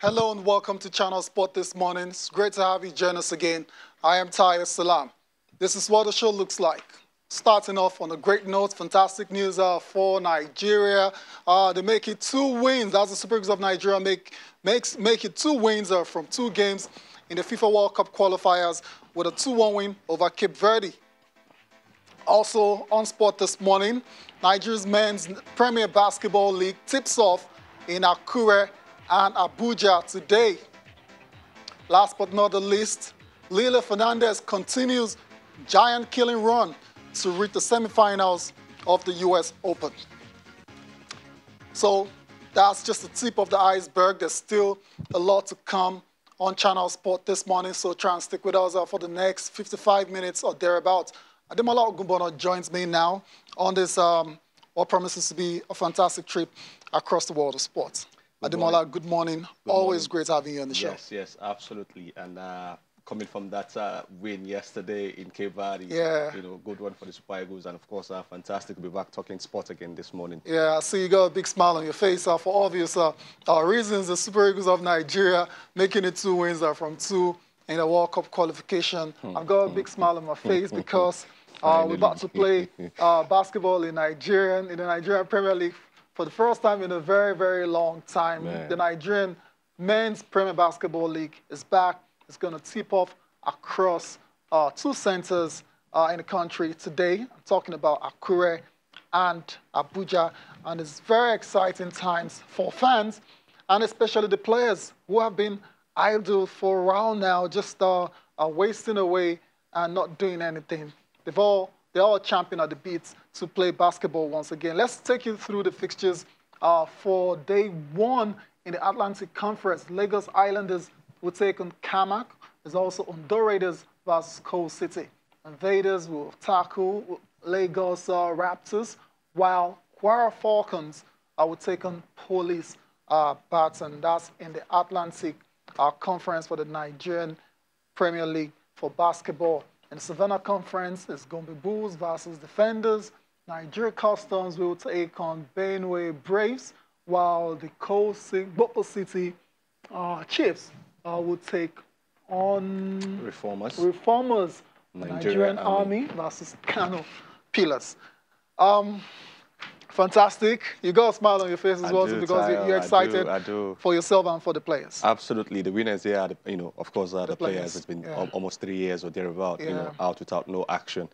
Hello and welcome to Channel Sport this morning. It's great to have you join us again. I am Tayo Salam. This is what the show looks like. Starting off on a great note, fantastic news for Nigeria. They make it 2 wins. That's the Super Eagles of Nigeria make it 2 wins from 2 games in the FIFA World Cup qualifiers with a 2-1 win over Cape Verde. Also on sport this morning, Nigeria's Men's Premier Basketball League tips off in Akure and Abuja today. Last but not the least, Lila Fernandez continues giant killing run to reach the semifinals of the US Open. So that's just the tip of the iceberg. There's still a lot to come on Channel Sport this morning, so try and stick with us for the next 55 minutes or thereabouts. Ademola Ogunbono joins me now on this what promises to be a fantastic trip across the world of sports. Ademola, good morning. Always great having you on the show. Yes, absolutely. And coming from that win yesterday in Cape Verde, good one for the Super Eagles, and of course, fantastic to be back talking sports again this morning. Yeah, I see you got a big smile on your face for obvious reasons. The Super Eagles of Nigeria making it 2 wins from 2 in the World Cup qualification. I've got a big smile on my face because we're about to play basketball in the Nigerian Premier League for the first time in a very, very long time. Man. The Nigerian Men's Premier Basketball League is back. It's going to tip off across 2 centers in the country today. I'm talking about Akure and Abuja. And it's very exciting times for fans and especially the players who have been idle for a while now, just wasting away and not doing anything. They're all champing at the beats to play basketball once again. Let's take you through the fixtures for day 1 in the Atlantic Conference. Lagos Islanders will take on Kamak. There's also Ondo Raiders versus Coast City. Invaders will tackle Lagos Raptors, while Kwara Falcons will take on Police Baton. That's in the Atlantic Conference for the Nigerian Premier League for basketball. In the Savannah Conference, it's Gombe Bulls versus Defenders. Nigeria Customs will take on Benue Braves, while the Boko City Chiefs will take on Reformers. Nigerian Army versus Kano Pillars. Fantastic. You got a smile on your face as well because you're excited for yourself and for the players. Absolutely. The winners here are, of course, the players. It's been almost 3 years or thereabout, out without no action.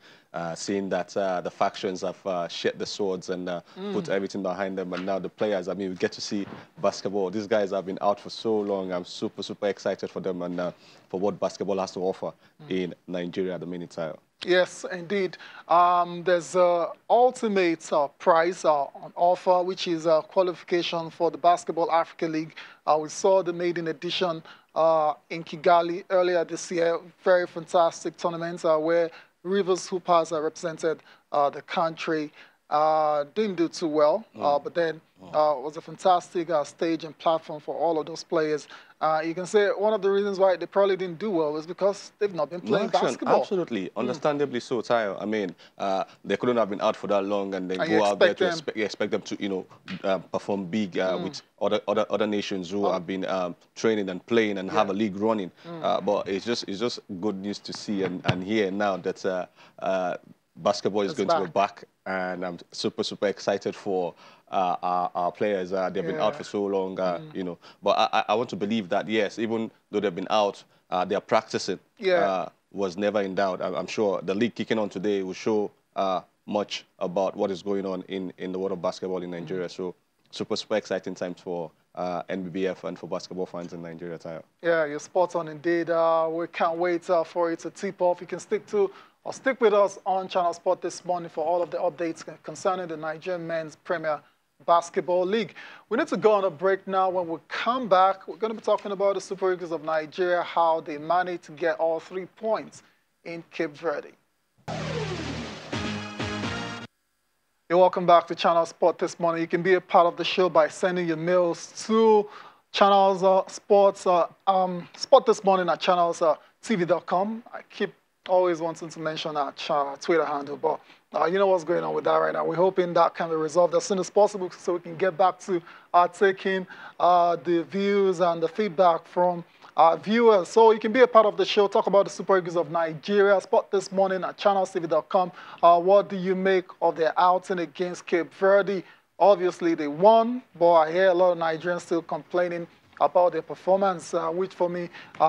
Seeing that the factions have shed the swords and put everything behind them, and now the players, we get to see basketball. These guys have been out for so long. I'm super, super excited for them and for what basketball has to offer in Nigeria at the minute. Yes, indeed. There's an ultimate prize on offer, which is a qualification for the Basketball Africa League. We saw the maiden edition in Kigali earlier this year. Very fantastic tournament where Rivers Hoopers represented the country. Didn't do too well, but then it was a fantastic stage and platform for all of those players. You can say one of the reasons why they probably didn't do well is because they've not been playing basketball. Absolutely, understandably so, Tayo. They couldn't have been out for that long, and then go out there to expect them to, perform big with other nations who have been training and playing and have a league running. But it's just good news to see and hear now that basketball is going to be back, and I'm super, super excited for our players. They've been out for so long, But I want to believe that, yes, even though they've been out, they are practicing. Was never in doubt. I'm sure the league kicking on today will show much about what is going on in the world of basketball in Nigeria. So super, super exciting times for NBBF and for basketball fans in Nigeria, Tayo. Yeah, you're spot on indeed. We can't wait for it to tip off. You can stick with us on Channel Sport this morning for all of the updates concerning the Nigerian Men's Premier Basketball League. We need to go on a break now. When we come back, we're going to be talking about the Super Eagles of Nigeria, how they managed to get all 3 points in Cape Verde. You're welcome back to Channel Sport this morning. You can be a part of the show by sending your mails to Channels Sport this morning at channelstv.com. I keep always wanting to mention our Twitter handle, but you know what's going on with that right now. We're hoping that can be resolved as soon as possible so we can get back to taking the views and the feedback from our viewers. So you can be a part of the show, talk about the Super Eagles of Nigeria. Spot this morning at channelstv.com. What do you make of their outing against Cape Verde? Obviously, they won, but I hear a lot of Nigerians still complaining about their performance, which for me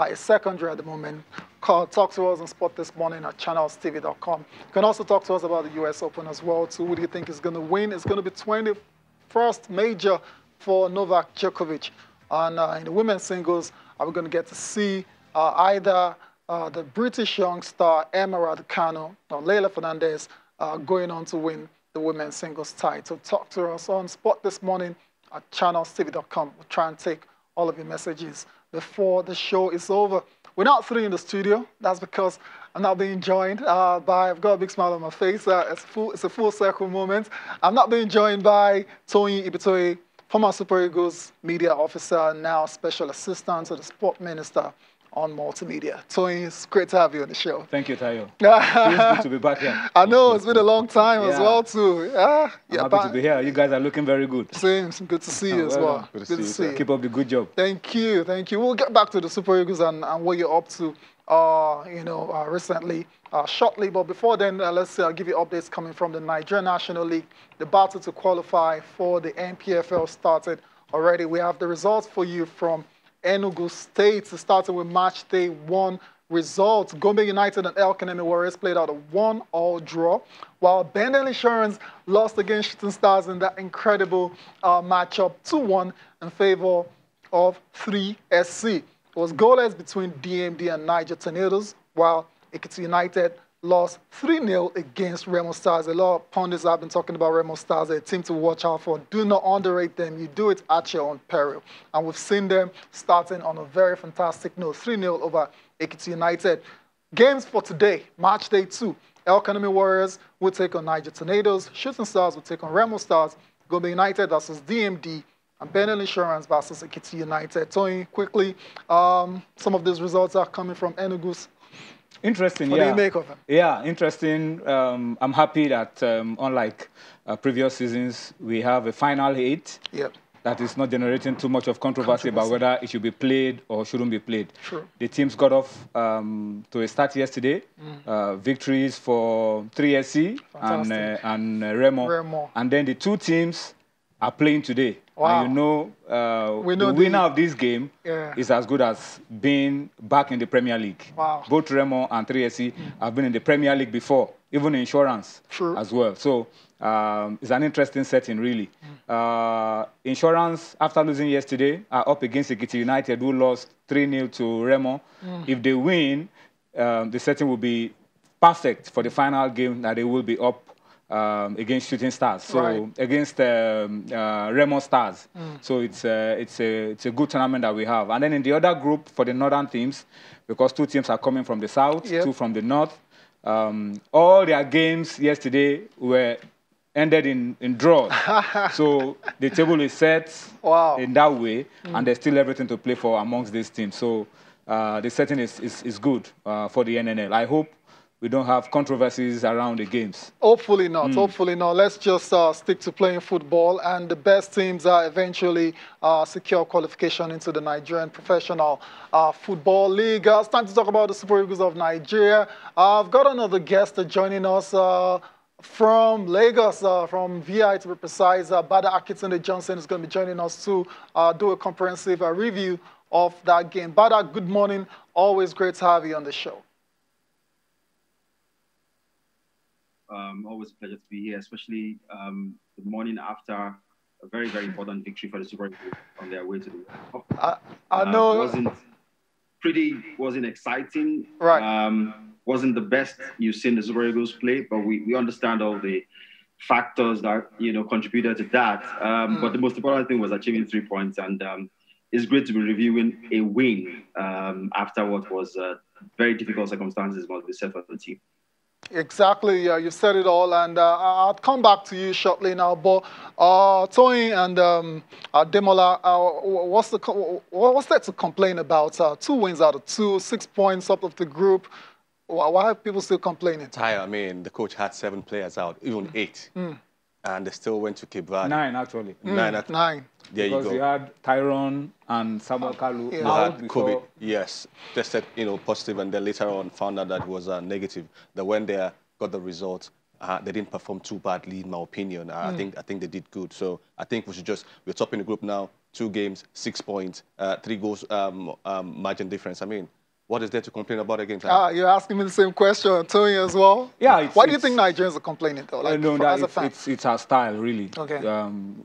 is secondary at the moment. Talk to us on Spot This Morning at channelstv.com. You can also talk to us about the U.S. Open as well, too. Who do you think is going to win? It's going to be 21st major for Novak Djokovic. And in the women's singles, are we going to get to see either the British young star Emma Raducanu or Leila Fernandez going on to win the women's singles title? Talk to us on Spot This Morning at channelstv.com. We'll try and take all of your messages before the show is over. We're not three in the studio. That's because I'm not being joined by, I've got a big smile on my face. It's a full circle moment. I'm not being joined by Tony Ibitoi, former Super Eagles media officer, now special assistant to the sport minister on multimedia. Tony, it's great to have you on the show. Thank you, Tayo. Feels good to be back here. I know, it's been a long time as well, too. I'm happy to be here. You guys are looking very good. Same. Good to see you as well. Good to see you. Keep up the good job. Thank you. We'll get back to the Super Eagles and what you're up to, recently, shortly. But before then, let's give you updates coming from the Nigerian National League. The battle to qualify for the NPFL started already. We have the results for you from Enugu State, starting with match day 1 results. Gombe United and El Kanemi Warriors played out a 1-all draw, while Bendel Insurance lost against Shooting Stars in that incredible matchup 2-1 in favor of 3SC. It was goalless between DMD and Niger Tornadoes, while Ekiti United lost 3-0 against Remo Stars. A lot of pundits have been talking about Remo Stars, a team to watch out for. Do not underrate them. You do it at your own peril. And we've seen them starting on a very fantastic note, 3-0 over Ekiti United. Games for today, match day 2. El Kanemi Warriors will take on Niger Tornadoes. Shooting Stars will take on Remo Stars. Gombe United versus DMD. And Bendel Insurance versus Ekiti United. Tony, quickly, some of these results are coming from Enugu's. Interesting, what do you make of it? Yeah, interesting. I'm happy that unlike previous seasons, we have a final 8 that is not generating too much of controversy about whether it should be played or shouldn't be played. True. The teams got off to a start yesterday. Victories for 3SC and Remo. And then the 2 teams are playing today. Wow. And the winner of this game is as good as being back in the Premier League. Wow. Both Remo and 3SC have been in the Premier League before, even Insurance as well. So it's an interesting setting, really. Insurance, after losing yesterday, are up against Ekiti United, who lost 3-0 to Remo. If they win, the setting will be perfect for the final game that they will be up against Shooting Stars, so against Remo Stars. So it's a good tournament that we have. And then in the other group for the northern teams, because 2 teams are coming from the south, 2 from the north, all their games yesterday were ended in draws. So the table is set in that way, and there's still everything to play for amongst these teams. So the setting is good for the NNL. I hope we don't have controversies around the games. Hopefully not. Hopefully not. Let's just stick to playing football, and the best teams eventually secure qualification into the Nigerian Professional Football League. It's time to talk about the Super Eagles of Nigeria. I've got another guest joining us from Lagos, from VI to be precise. Bada Akitunde Johnson is going to be joining us to do a comprehensive review of that game. Bada, good morning. Always great to have you on the show. Always a pleasure to be here, especially the morning after a very, very important victory for the Super Eagles on their way to the World Cup. I know. Wasn't exciting. Right. Wasn't the best you've seen the Super Eagles play, but we understand all the factors that contributed to that. But the most important thing was achieving 3 points, and it's great to be reviewing a win after what was very difficult circumstances must be said for the team. Exactly, you said it all, and I'll come back to you shortly now. But Tony and Demola, what's there to complain about? 2 wins out of 2, 6 points up of the group. Why are people still complaining? I mean, the coach had 7 players out, even 8. And they still went to Cape Verde. 9, actually. 9. There you go. Because you had Tyrone and Samuel Kalu Who out had before. COVID, yes, tested, positive, and then later on found out that it was negative. That when they got the results, they didn't perform too badly, in my opinion. I think they did good. So I think we're topping the group now. 2 games, 6 points, 3 goals margin difference. I mean, what is there to complain about again? You're asking me the same question, Tony, as well? Yeah. Why do you think Nigerians are complaining, though? Like, no, as a fan? It's our style, really. Okay.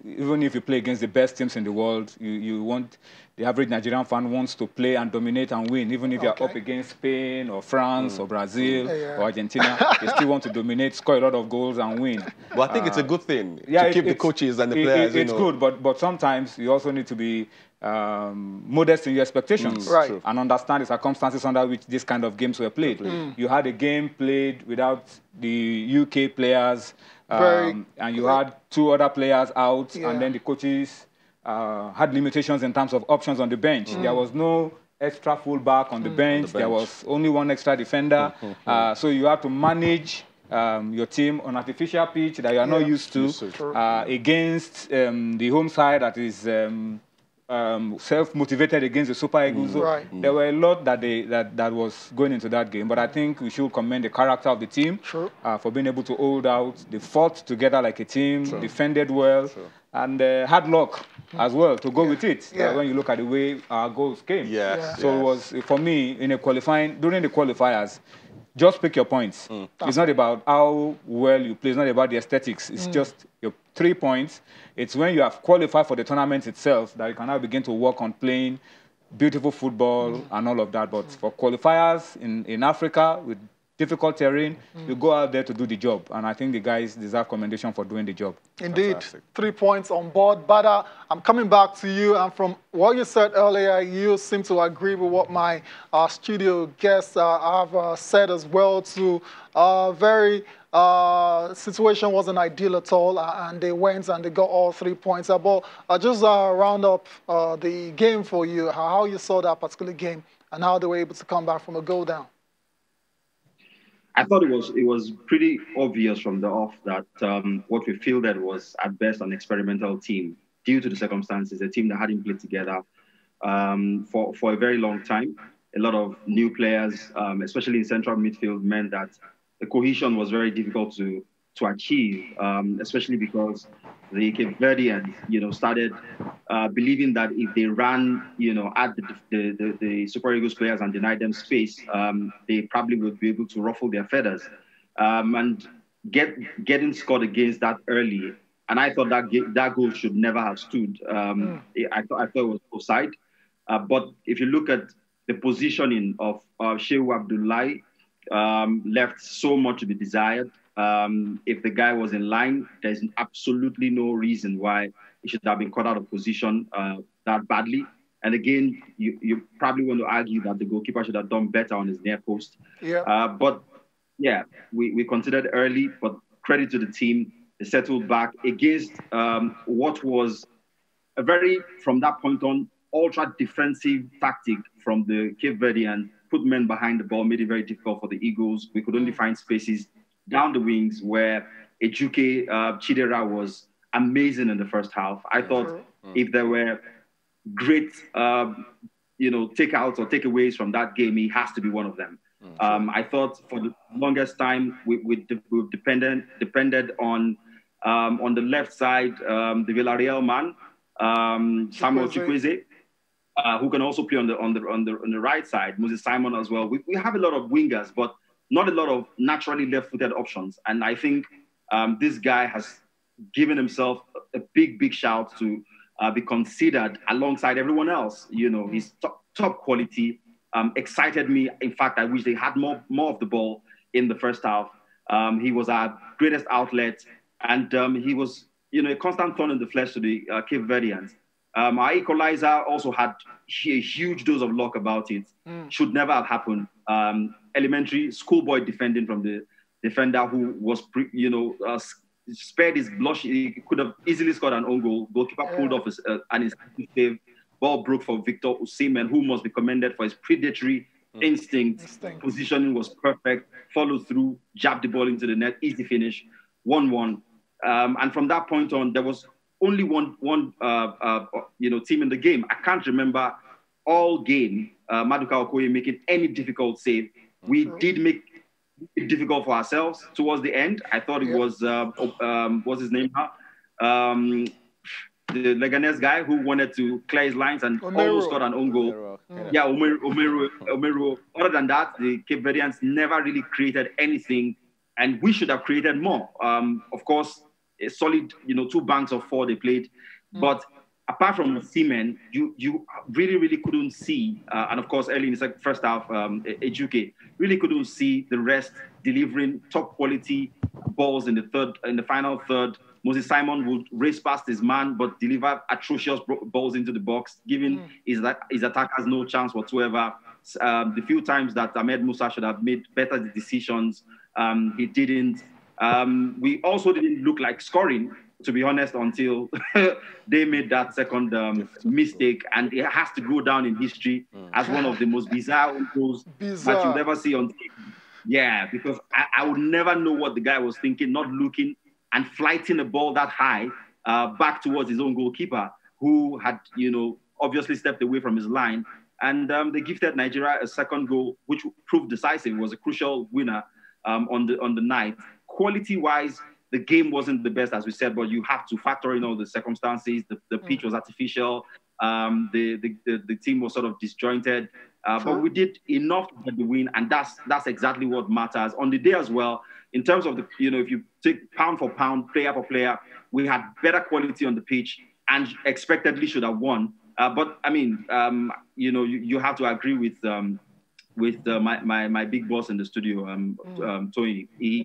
Even if you play against the best teams in the world, you want the average Nigerian fan wants to play and dominate and win. Even if you're up against Spain or France or Brazil or Argentina, they still want to dominate, score a lot of goals and win. Well, I think it's a good thing to keep the coaches and the players. It's good, but sometimes you also need to be modest in your expectations and understand the circumstances under which this kind of games were played. You had a game played without the UK players, and you had 2 other players out, and then the coaches had limitations in terms of options on the bench. There was no extra fullback on the bench. There was only 1 extra defender. So you have to manage your team on artificial pitch that you are not used to against the home side that is self-motivated against the Super Eagles. So there were a lot that was going into that game, but I think we should commend the character of the team for being able to hold out. They fought together like a team, defended well, and had luck as well to go with it. When you look at the way our goals came. So it was, for me, in a qualifying, during the qualifiers, just pick your points. It's not about how well you play. It's not about the aesthetics. It's just your 3 points. It's when you have qualified for the tournament itself that you can now begin to work on playing beautiful football and all of that. But for qualifiers in Africa with difficult terrain, you go out there to do the job. And I think the guys deserve commendation for doing the job. Indeed. Fantastic. 3 points on board. But I'm coming back to you. And from what you said earlier, you seem to agree with what my studio guests have said as well, to situation wasn't ideal at all, and they went and they got all 3 points. But just round up the game for you, how you saw that particular game and how they were able to come back from a goal down. I thought it was pretty obvious from the off that what we fielded was at best an experimental team due to the circumstances, a team that hadn't played together for a very long time. A lot of new players, especially in central midfield, meant that the cohesion was very difficult to achieve, especially because the Cape Verdeans, started believing that if they ran, at the Super Eagles players and denied them space, they probably would be able to ruffle their feathers. And getting scored against that early, and I thought that goal should never have stood. I thought it was offside. But if you look at the positioning of Shehu Abdullahi, left so much to be desired. If the guy was in line, there's absolutely no reason why he should have been caught out of position that badly. And again, you probably want to argue that the goalkeeper should have done better on his near post. But yeah, we considered early, but credit to the team. They settled back against what was a very, from that point on, ultra defensive tactic from the Cape Verdean. Put men behind the ball, made it very difficult for the Eagles. We could only find spaces down the wings where Ejuke Chidera was amazing in the first half. I thought if there were great, takeouts or takeaways from that game, he has to be one of them. I thought for the longest time we've depended on the left side, the Villarreal man, Samuel Chukwueze. Who can also play on the right side, Moses Simon as well. We have a lot of wingers, but not a lot of naturally left-footed options. And I think this guy has given himself a big shout to be considered alongside everyone else. His top quality excited me. In fact, I wish they had more of the ball in the first half. He was our greatest outlet, and he was a constant thorn in the flesh to the Cape Verdeans. Our equalizer also had a huge dose of luck about it. Should never have happened. Elementary schoolboy defending from the defender who was, spared his blush. He could have easily scored an own goal. Goalkeeper pulled off his save. Ball broke for Victor Osimhen, who must be commended for his predatory instinct. Positioning was perfect. Follow through, jab the ball into the net, easy finish, 1-1. And from that point on, there was only one team in the game. I can't remember all game Maduka Okoye making any difficult save. We did make it difficult for ourselves towards the end. I thought it was what's his name now? The Leganese guy who wanted to clear his lines and almost got an own goal. Omeru. Other than that, the Cape Verdeans never really created anything, and we should have created more. Of course, a solid, 2 banks of 4 they played, but apart from Seamen, you really couldn't see, and of course early in the first half, Ejuke really couldn't see the rest delivering top quality balls in the final third. Moses Simon would race past his man, but deliver atrocious balls into the box, giving his attackers no chance whatsoever. The few times that Ahmed Musa should have made better decisions, he didn't. We also didn't look like scoring, to be honest, until they made that second mistake, and it has to go down in history as one of the most bizarre goals that you'll ever see on TV. Yeah, because I would never know what the guy was thinking, not looking and flighting a ball that high back towards his own goalkeeper, who had, obviously stepped away from his line. And they gifted Nigeria a second goal, which proved decisive. It was a crucial winner on the night. Quality-wise, the game wasn't the best, as we said, but you have to factor in all the circumstances. The pitch was artificial. The team was sort of disjointed. But we did enough to get the win, and that's exactly what matters. On the day as well, in terms of if you take pound for pound, player for player, we had better quality on the pitch and expectedly should have won. But I mean, you have to agree with my big boss in the studio, Tony. He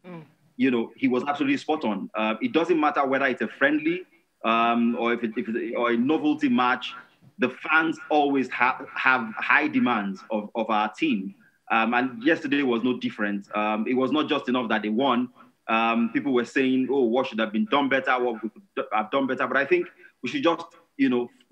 was absolutely spot on. It doesn't matter whether it's a friendly or or a novelty match. The fans always have high demands of our team. And yesterday was no different. It was not just enough that they won. People were saying, oh, what should have been done better, what we could have done better. But I think we should just,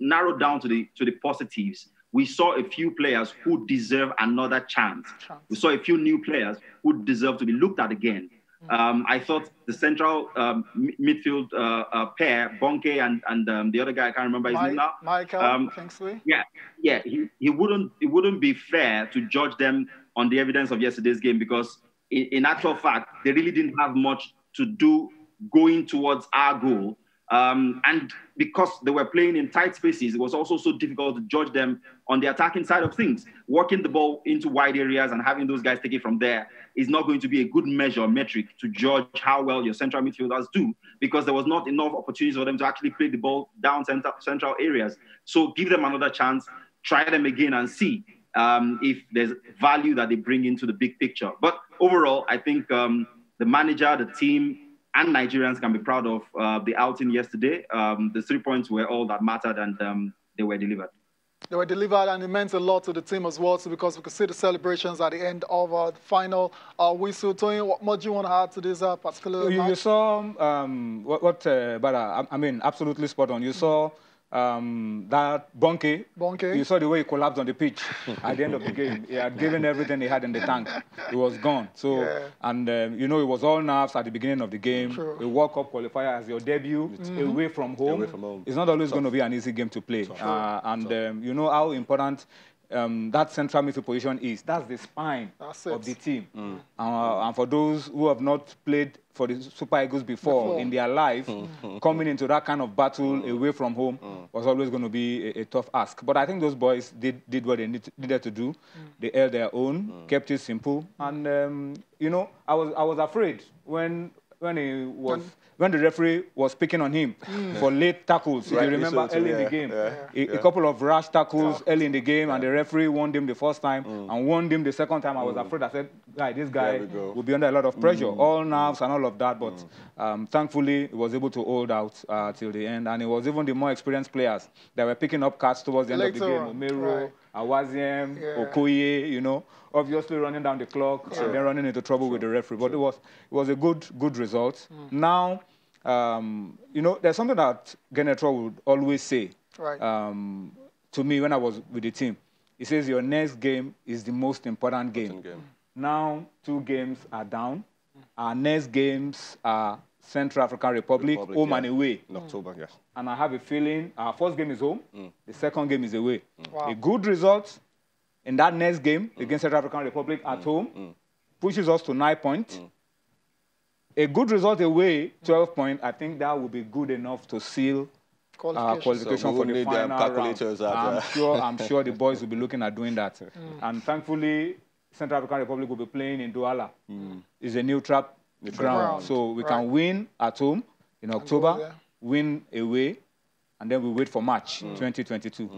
narrow down to the positives. We saw a few players who deserve another chance. We saw a few new players who deserve to be looked at again. I thought the central midfield pair, Bonke and the other guy, I can't remember his name now. Michael Kingsley. Yeah. It wouldn't be fair to judge them on the evidence of yesterday's game, because in actual fact, they really didn't have much to do going towards our goal. And because they were playing in tight spaces, it was also so difficult to judge them on the attacking side of things. Working the ball into wide areas and having those guys take it from there is not going to be a good metric to judge how well your central midfielders do, because there was not enough opportunities for them to actually play the ball down central areas. So give them another chance, try them again and see if there's value that they bring into the big picture. But overall, I think the manager, the team, and Nigerians can be proud of the outing yesterday. The 3 points were all that mattered, and they were delivered. They were delivered, and it meant a lot to the team as well, so because we could see the celebrations at the end of the final whistle. Tony, what more do you want to add to this particular match? You saw I mean, absolutely spot on. You saw that Bonke, you saw the way he collapsed on the pitch at the end of the game. He had given everything he had in the tank. He was gone. So, and it was all nerves at the beginning of the game. A World Cup qualifier as your debut, away from home. It's not always going to be an easy game to play. You know how important that central midfield position is. That's the spine of the team. And for those who have not played for the Super Eagles before in their life, coming into that kind of battle away from home was always going to be a tough ask. But I think those boys did what they needed to do. They held their own, kept it simple. And, I was afraid when the referee was picking on him for late tackles. If you remember early in the game, a couple of rash tackles early in the game, and the referee warned him the first time and warned him the second time. I was afraid. I said, this guy will be under a lot of pressure, all nerves and all of that. But thankfully, he was able to hold out till the end. And it was even the more experienced players that were picking up cards towards the end of the game. Omero, Awaziem, Okoye, obviously running down the clock and then running into trouble with the referee. But it was a good result. Now, there's something that Genetro would always say to me when I was with the team. He says your next game is the most important game. Now 2 games are down. Our next games are Central African Republic, home and away. In October, yes. And I have a feeling our first game is home, the second game is away. Wow. A good result in that next game against Central African Republic at home pushes us to 9 points. A good result away, 12 points, I think that would be good enough to seal qualification for the final round. I'm sure the boys will be looking at doing that. And thankfully, Central African Republic will be playing in Douala. It's a neutral ground. So we can win at home in October, win away, and then we wait for March 2022.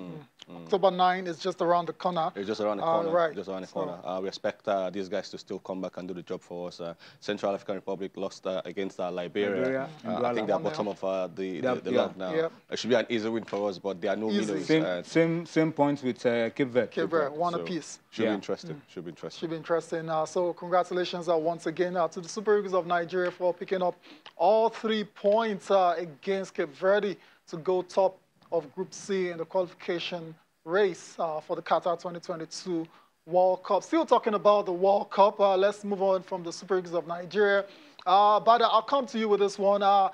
October 9 is just around the corner. It's just around the corner. Right. Just around the corner. We expect these guys to still come back and do the job for us. Central African Republic lost against Liberia. I think they're bottom of the log now. Yep. It should be an easy win for us, but there are no minnows. Same points with Cape Verde. Cape Verde, one apiece. Should be interesting. Should be interesting. Should be interesting. So congratulations once again to the Super Eagles of Nigeria for picking up all 3 points against Cape Verde to go top of Group C in the qualification race for the Qatar 2022 World Cup. Still talking about the World Cup, let's move on from the Super Eagles of Nigeria. But I'll come to you with this one. A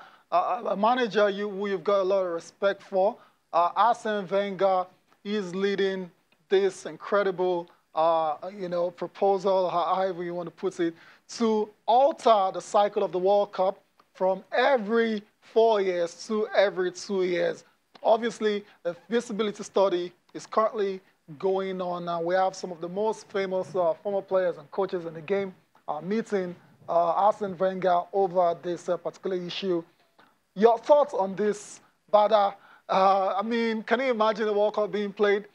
manager who you've got a lot of respect for, Arsene Wenger, is leading this incredible proposal, however you want to put it, to alter the cycle of the World Cup from every 4 years to every 2 years. Obviously, a feasibility study is currently going on. We have some of the most famous former players and coaches in the game meeting Arsene Wenger over this particular issue. Your thoughts on this, Bada? I mean, can you imagine the World Cup being played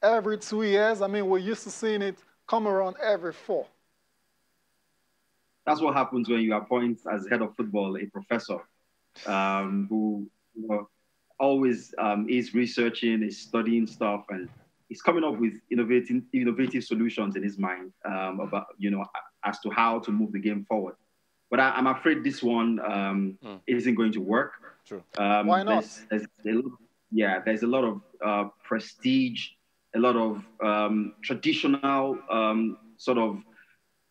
every 2 years? I mean, we're used to seeing it come around every 4. That's what happens when you appoint as head of football a professor who always is researching, is studying stuff, and he's coming up with innovative solutions in his mind about as to how to move the game forward. But I'm afraid this one isn't going to work. True. Why not? There's a lot of prestige, a lot of traditional sort of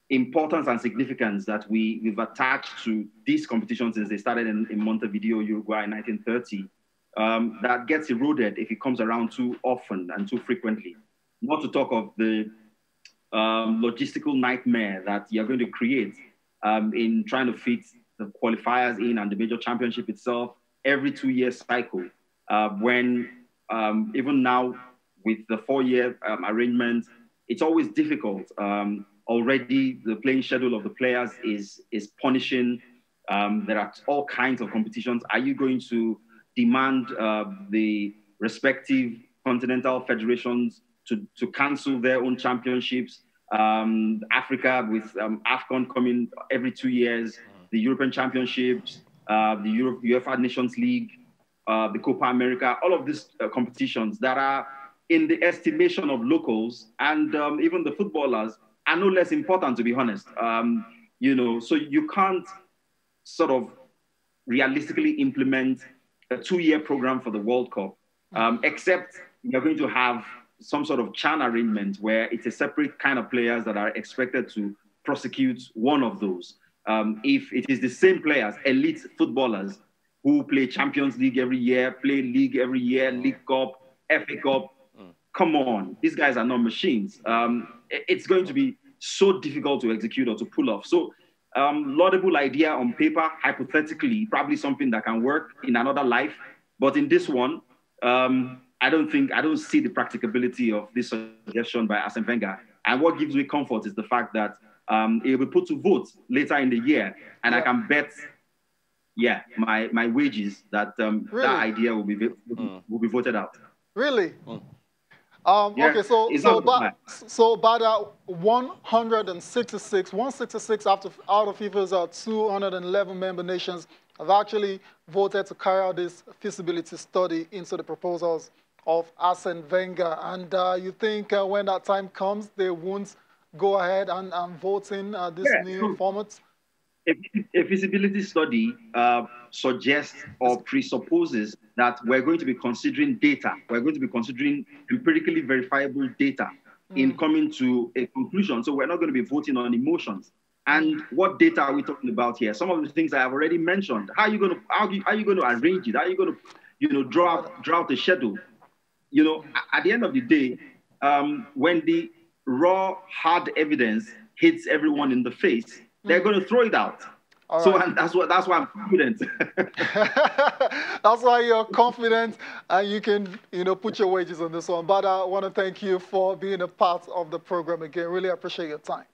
importance and significance that we've attached to these competitions since they started in Montevideo, Uruguay in 1930. That gets eroded if it comes around too often and too frequently. Not to talk of the logistical nightmare that you're going to create in trying to fit the qualifiers in and the major championship itself every 2-year cycle. When even now with the 4-year arrangement, it's always difficult. Already the playing schedule of the players is punishing. There are all kinds of competitions. Are you going to demand the respective continental federations to cancel their own championships? Africa with AFCON coming every 2 years, the European Championships, the UEFA Nations League, the Copa America, all of these competitions that are, in the estimation of locals and even the footballers, are no less important, to be honest. So you can't sort of realistically implement a 2-year program for the World Cup, except you're going to have some sort of CHAN arrangement where it's a separate kind of players that are expected to prosecute one of those. If it is the same players, elite footballers, who play Champions League every year, play League every year, League Cup, FA Cup, come on, these guys are not machines. It's going to be so difficult to execute or to pull off. So laudable idea on paper, hypothetically, probably something that can work in another life. But in this one, I don't see the practicability of this suggestion by Arsene Wenger. And what gives me comfort is the fact that it will be put to vote later in the year. And I can bet, my wages that really? that idea will be voted out. Really? Okay, so 166 out of FIFA's 211 member nations have actually voted to carry out this feasibility study into the proposals of Arsene Wenger. And you think when that time comes, they won't go ahead and vote in this new format? A feasibility study suggests or presupposes that we're going to be considering data. We're going to be considering empirically verifiable data in coming to a conclusion. So we're not going to be voting on emotions. And what data are we talking about here? Some of the things I have already mentioned. How are you going to arrange it? How are you going to, draw out the schedule? At the end of the day, when the raw, hard evidence hits everyone in the face, they're going to throw it out. And that's why I'm confident. That's why you're confident and you can, put your wages on this one. But I want to thank you for being a part of the program again. Really appreciate your time.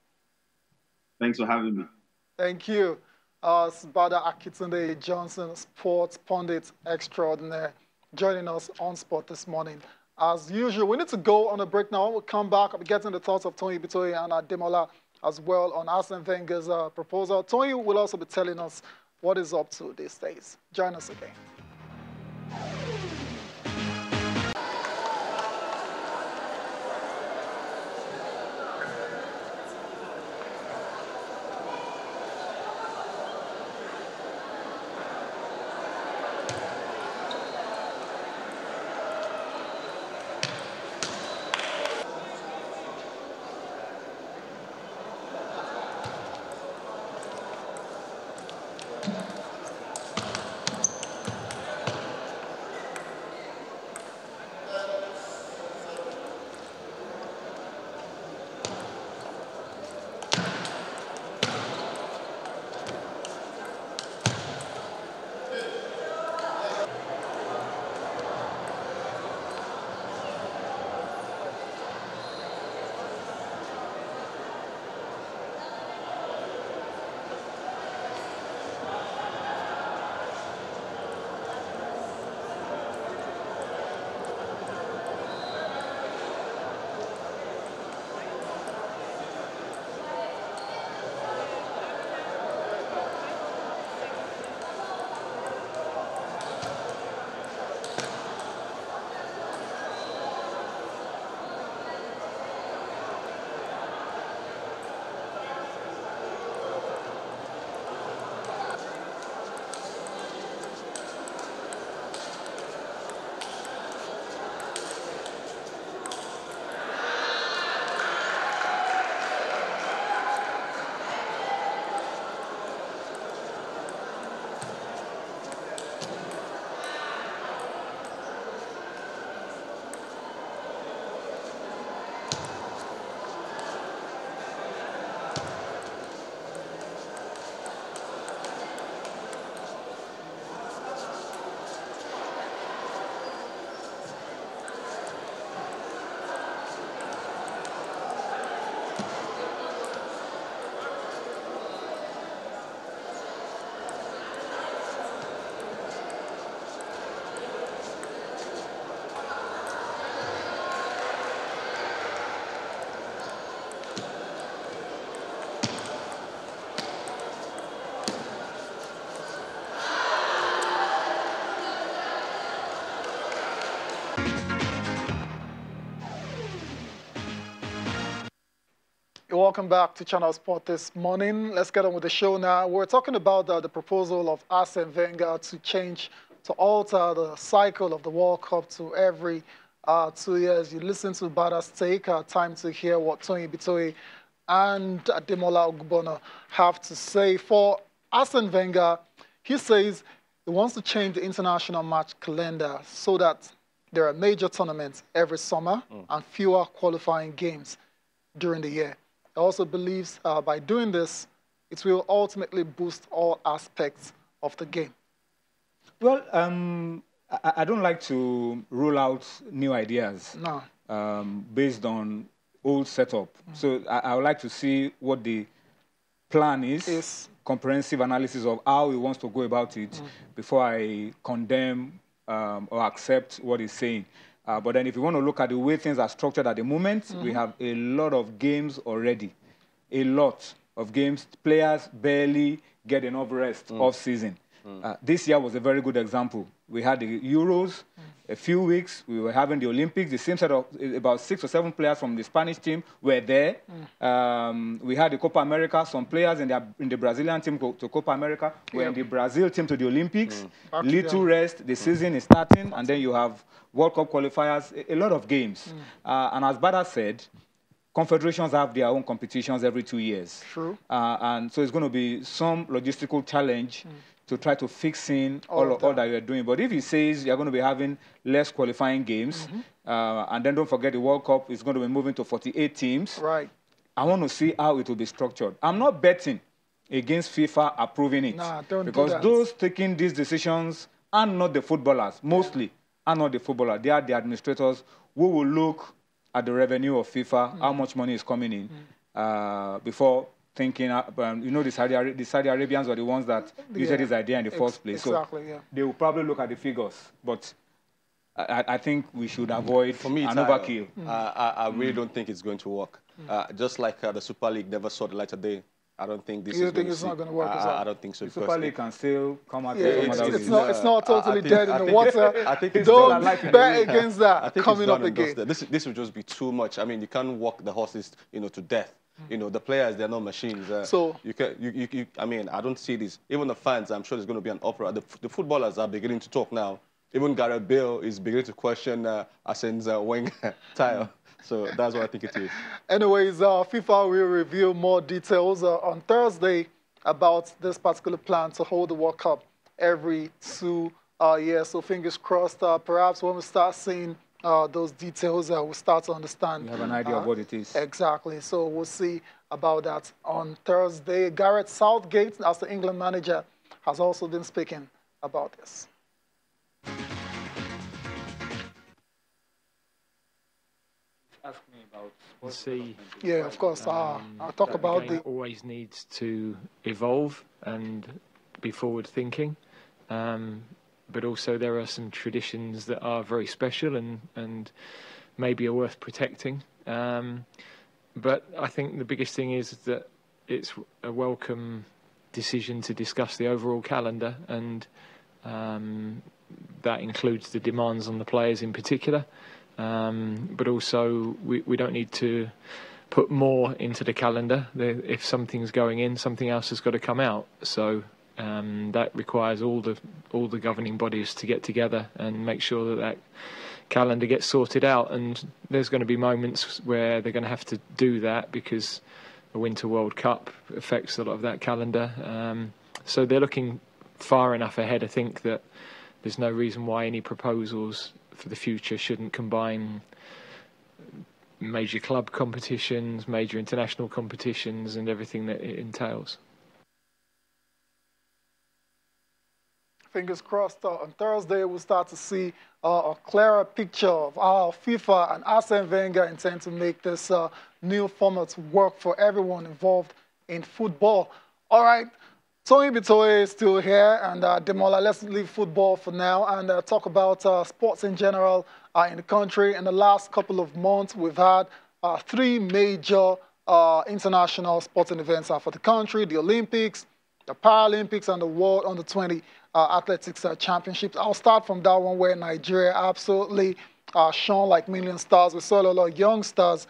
Thanks for having me. Thank you. Bada Akitunde Johnson, sports pundit extraordinaire, joining us on Sport this morning. As usual, we need to go on a break now. We'll come back. I'll be getting the thoughts of Tony Ibitoi and Ademola as well on Arsene Wenger's proposal. Tony will also be telling us what is up to these days. Join us again. Welcome back to Channel Sport this morning. Let's get on with the show now. We're talking about the proposal of Arsene Wenger to alter the cycle of the World Cup to every 2 years. You listen to Bada's take. Time to hear what Tony Ibitoi and Ademola Ogbonna have to say. For Arsene Wenger, he says he wants to change the international match calendar so that there are major tournaments every summer and fewer qualifying games during the year. He also believes by doing this, it will ultimately boost all aspects of the game. Well, I don't like to rule out new ideas based on old setup. So I would like to see what the plan is, comprehensive analysis of how he wants to go about it before I condemn or accept what he's saying. But then if you want to look at the way things are structured at the moment, we have a lot of games already. A lot of games. Players barely get enough rest off-season. This year was a very good example. We had the Euros, a few weeks. We were having the Olympics. The same set of about 6 or 7 players from the Spanish team were there. We had the Copa America. Some players in the Brazilian team to Copa America were in the Brazil team to the Olympics. Little rest. The season is starting, and then you have World Cup qualifiers. A lot of games. And as Bada said, confederations have their own competitions every 2 years. True. And so it's going to be some logistical challenge to try to fix in all that you're doing. But if he says you're going to be having less qualifying games, and then don't forget the World Cup is going to be moving to 48 teams, right? I want to see how it will be structured. I'm not betting against FIFA approving it. Nah, don't because do that. Those taking these decisions are not the footballers, mostly are not the footballers. They are the administrators who will look at the revenue of FIFA, how much money is coming in, before thinking, you know, the Saudi Arabians are the ones that used this idea in the first place. Exactly, so they will probably look at the figures. But I think we should avoid For me, an overkill. I really don't think it's going to work. Just like the Super League never saw the light of day, I don't think this is going to not going to work as well? I don't think so. The Super League can still come out. It's not totally dead in the water. I think it's don't bet against that coming up again. This would just be too much. I mean, you can't walk the horses, you know, to death. You know, the players, they're not machines. So I mean, I don't see this. Even the fans, I'm sure there's going to be an uproar. The footballers are beginning to talk now. Even Gareth Bale is beginning to question Arsene's Wenger tire. So that's what I think it is. Anyways, FIFA will reveal more details on Thursday about this particular plan to hold the World Cup every 2 years. So fingers crossed, perhaps when we start seeing those details, we'll start to understand. You have an idea of what it is. Exactly. So we'll see about that on Thursday. Gareth Southgate, as the England manager, has also been speaking about this. Ask me about yeah, of course. I'll talk about the always needs to evolve and be forward thinking, but also there are some traditions that are very special and maybe are worth protecting. But I think the biggest thing is that it's a welcome decision to discuss the overall calendar, and that includes the demands on the players in particular. But also, we don't need to put more into the calendar. If something's going in, something else has got to come out. So that requires all the governing bodies to get together and make sure that calendar gets sorted out. And there's going to be moments where they're going to have to do that because the Winter World Cup affects a lot of that calendar. So they're looking far enough ahead, I think, that there's no reason why any proposals for the future shouldn't combine major club competitions, major international competitions, and everything that it entails. Fingers crossed, on Thursday we'll start to see a clearer picture of how FIFA and Arsene Wenger intend to make this new format work for everyone involved in football. All right. Tony Ibitoi is still here, and Demola, let's leave football for now and talk about sports in general in the country. In the last couple of months, we've had 3 major international sporting events for the country: the Olympics, the Paralympics, and the World Under-20 Athletics Championships. I'll start from that one where Nigeria absolutely shone like million stars. We saw a lot of young stars,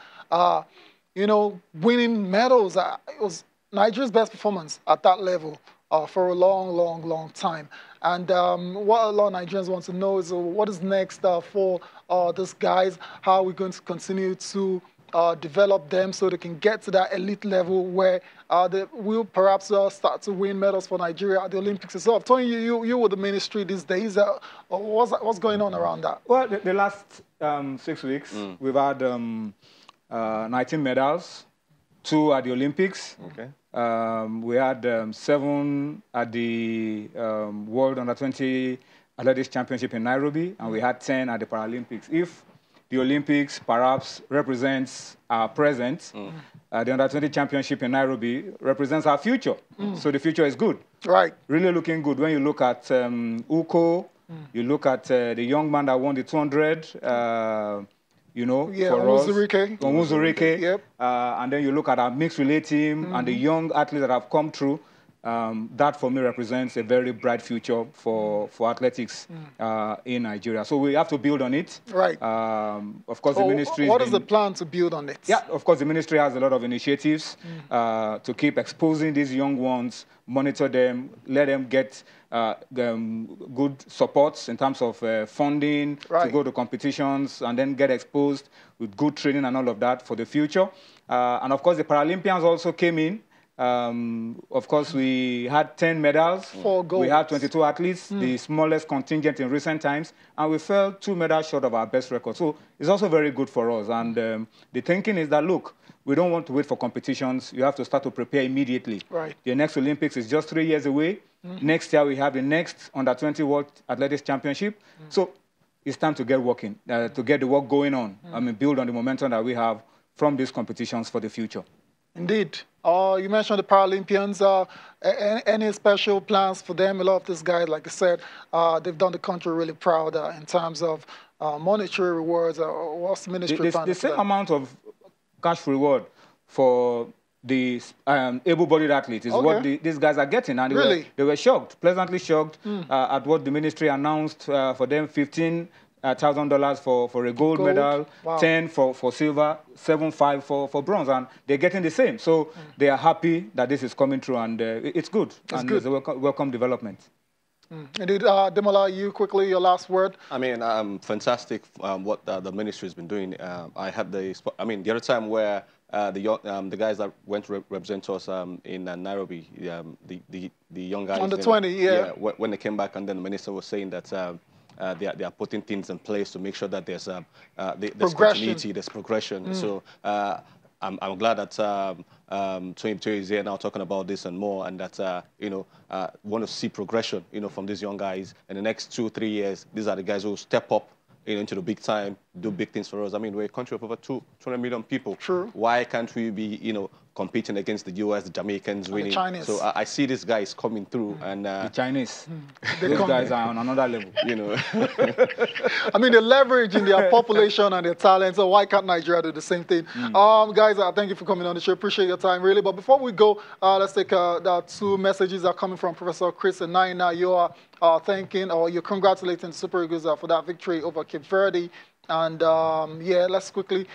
you know, winning medals. It was Nigeria's best performance at that level for a long time. And what a lot of Nigerians want to know is what is next for these guys? How are we going to continue to develop them so they can get to that elite level where they will perhaps start to win medals for Nigeria at the Olympics itself? Tony, you with the ministry these days, what's going on around that? Well, the last 6 weeks, we've had 19 medals. 2 at the Olympics. Okay. We had 7 at the World Under-20 Athletics Championship in Nairobi, and we had 10 at the Paralympics. If the Olympics perhaps represents our present, the Under-20 Championship in Nairobi represents our future. So the future is good. Right. Really looking good. When you look at Uko, you look at the young man that won the 200, you know, for us. Onwuzurike. Yep. And then you look at our mixed relay team and the young athletes that have come through. that for me represents a very bright future for athletics in Nigeria. So we have to build on it. Right. Of course, the ministry. What is the plan to build on it? Yeah, of course, the ministry has a lot of initiatives to keep exposing these young ones, monitor them, let them get good supports in terms of funding to go to competitions and then get exposed with good training and all of that for the future. And of course, the Paralympians also came in. Of course, we had 10 medals. 4 goals. We had 22 athletes, the smallest contingent in recent times, and we fell 2 medals short of our best record. So it's also very good for us. And the thinking is that, look, we don't want to wait for competitions. You have to start to prepare immediately. Right. The next Olympics is just 3 years away. Next year, we have the next Under-20 World Athletics Championship. So it's time to get working, to get the work going on. I mean, build on the momentum that we have from these competitions for the future. Indeed. You mentioned the Paralympians. Any special plans for them? A lot of these guys, like I said, they've done the country really proud in terms of monetary rewards. What's the ministry plan? The same amount of cash reward for the able-bodied athletes is what these guys are getting. And they were shocked, pleasantly shocked at what the ministry announced for them. $15,000 for a gold medal, 10 for silver, 7,500 for bronze, and they're getting the same. So they are happy that this is coming through, and it's good. It's a welcome development. Indeed, Demola, you quickly, your last word. I mean, fantastic what the ministry has been doing. I had the other time where the guys that went to represent us in Nairobi, the young guys. Under 20, yeah. When they came back, and then the minister was saying that they are putting things in place to make sure that there's continuity, there's progression. So I'm glad that Ibitoi is here now talking about this and more, and that want to see progression, from these young guys in the next 2-3 years. These are the guys who will step up into the big time, do big things for us. I mean, we're a country of over 200 million people. True. Why can't we be, competing against the US, the Jamaicans winning? The Chinese. So I see these guys coming through, and the Chinese, those guys are on another level. I mean, they leverage in their population and their talent. So why can't Nigeria do the same thing? Guys, thank you for coming on the show. Appreciate your time, really. But before we go, let's take the 2 messages that are coming from Professor Chris and Naina. You are thanking, or you're congratulating the Super Eagles for that victory over Cape Verde. And yeah, let's quickly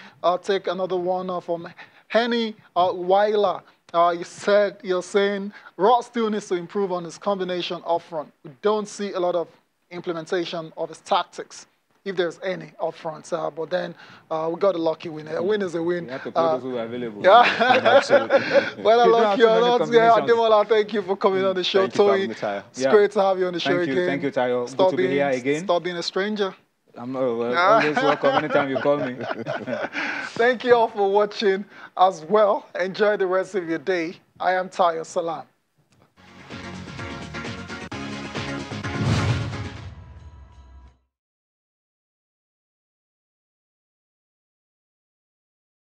take another one from Henny Weiler. You're saying Rod still needs to improve on his combination up front. We don't see a lot of implementation of his tactics, if there's any up front. But then we got a lucky win. A win is a win. You have to play those who are available. Yeah, absolutely. Whether lucky or not, Ademola, thank you for coming on the show. Toyi, it's great to have you on the show again. Thank you, Tayo. Good to be here again. Stop being a stranger. I'm always welcome anytime you call me. Thank you all for watching as well. Enjoy the rest of your day. I am Tayo. Salam.